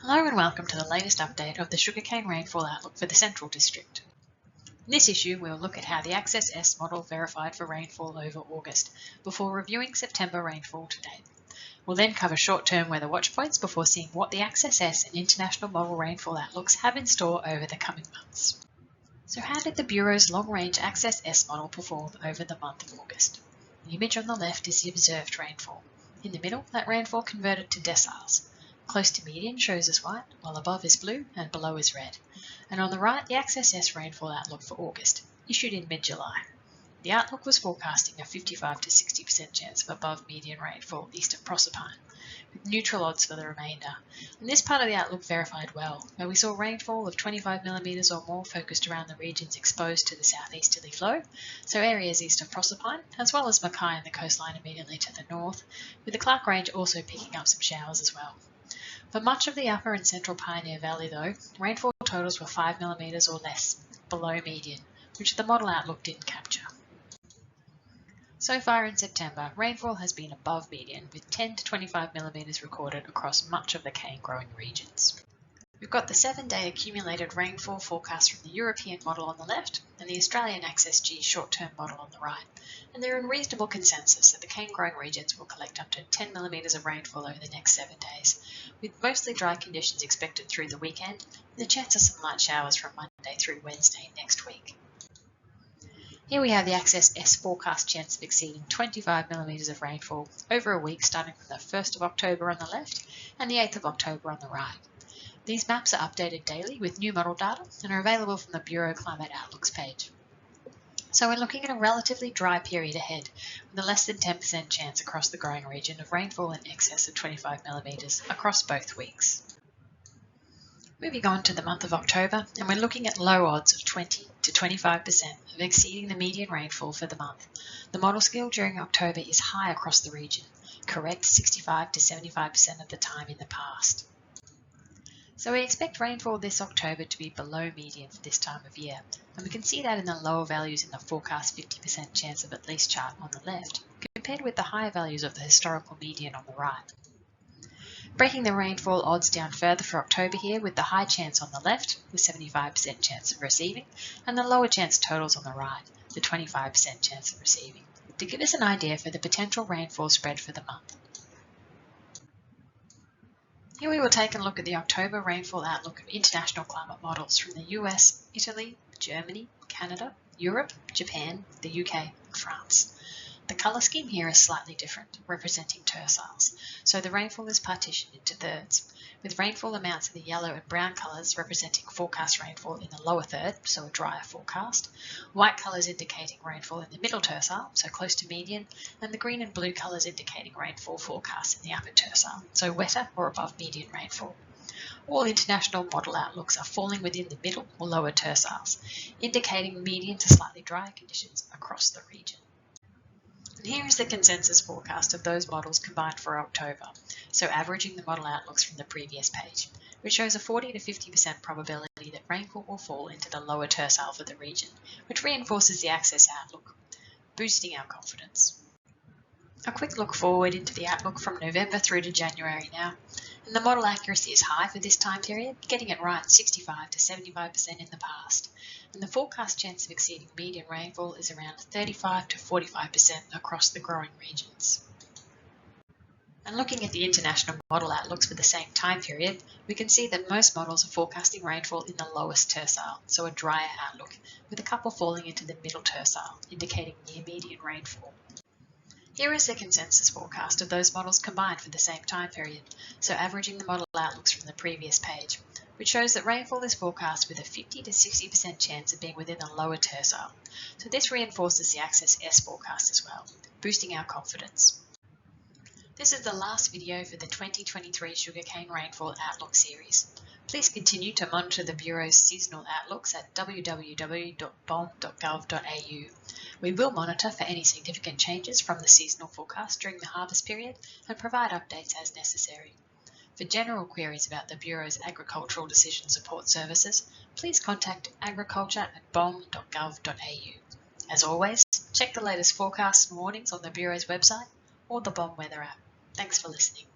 Hello and welcome to the latest update of the sugarcane rainfall outlook for the Central District. In this issue, we'll look at how the Access S model verified for rainfall over August, before reviewing September rainfall to date. We'll then cover short-term weather watch points before seeing what the Access S and International Model rainfall outlooks have in store over the coming months. So how did the Bureau's long-range Access S model perform over the month of August? The image on the left is the observed rainfall. In the middle, that rainfall converted to deciles. Close to median shows as white, while above is blue and below is red. And on the right, the Access S rainfall outlook for August, issued in mid-July. The outlook was forecasting a 55 to 60% chance of above median rainfall east of Proserpine, with neutral odds for the remainder. And this part of the outlook verified well, where we saw rainfall of 25mm or more focused around the regions exposed to the southeasterly flow, so areas east of Proserpine, as well as Mackay and the coastline immediately to the north, with the Clark Range also picking up some showers as well. For much of the upper and central Pioneer Valley, though, rainfall totals were 5mm or less, below median, which the model outlook didn't capture. So far in September, rainfall has been above median, with 10 to 25mm recorded across much of the cane-growing regions. We've got the 7-day accumulated rainfall forecast from the European model on the left and the Australian Access G short-term model on the right, and they're in reasonable consensus that the cane-growing regions will collect up to 10mm of rainfall over the next 7 days, with mostly dry conditions expected through the weekend and the chance of some light showers from Monday through Wednesday next week. Here we have the Access S forecast chance of exceeding 25mm of rainfall over a week starting from the 1st of October on the left and the 8th of October on the right. These maps are updated daily with new model data and are available from the Bureau Climate Outlooks page. So we're looking at a relatively dry period ahead, with a less than 10% chance across the growing region of rainfall in excess of 25mm across both weeks. Moving on to the month of October, and we're looking at low odds of 20 to 25% of exceeding the median rainfall for the month. The model skill during October is high across the region, correct 65 to 75% of the time in the past. So we expect rainfall this October to be below median for this time of year, and we can see that in the lower values in the forecast 50% chance of at least chart on the left, compared with the higher values of the historical median on the right. Breaking the rainfall odds down further for October here, with the high chance on the left, the 75% chance of receiving, and the lower chance totals on the right, the 25% chance of receiving, to give us an idea for the potential rainfall spread for the month. Here we will take a look at the October rainfall outlook of international climate models from the US, Italy, Germany, Canada, Europe, Japan, the UK and France. The colour scheme here is slightly different, representing terciles, so the rainfall is partitioned into thirds, with rainfall amounts in the yellow and brown colours representing forecast rainfall in the lower third, so a drier forecast, white colours indicating rainfall in the middle tercile, so close to median, and the green and blue colours indicating rainfall forecast in the upper tercile, so wetter or above median rainfall. All international model outlooks are falling within the middle or lower terciles, indicating median to slightly drier conditions across the region. And here is the consensus forecast of those models combined for October, so averaging the model outlooks from the previous page, which shows a 40 to 50% probability that rainfall will fall into the lower tercile for the region, which reinforces the Access outlook, boosting our confidence. A quick look forward into the outlook from November through to January now, and the model accuracy is high for this time period, getting it right 65 to 75% in the past, and the forecast chance of exceeding median rainfall is around 35 to 45% across the growing regions. And looking at the international model outlooks for the same time period, we can see that most models are forecasting rainfall in the lowest tercile, so a drier outlook, with a couple falling into the middle tercile, indicating near median rainfall. Here is the consensus forecast of those models combined for the same time period, so averaging the model outlooks from the previous page, which shows that rainfall is forecast with a 50 to 60% chance of being within the lower tercile, so this reinforces the Access S forecast as well, boosting our confidence. This is the last video for the 2023 Sugarcane Rainfall Outlook series. Please continue to monitor the Bureau's seasonal outlooks at www.bom.gov.au. We will monitor for any significant changes from the seasonal forecast during the harvest period and provide updates as necessary. For general queries about the Bureau's Agricultural Decision Support Services, please contact agriculture@bom.gov.au. As always, check the latest forecasts and warnings on the Bureau's website or the BOM Weather app. Thanks for listening.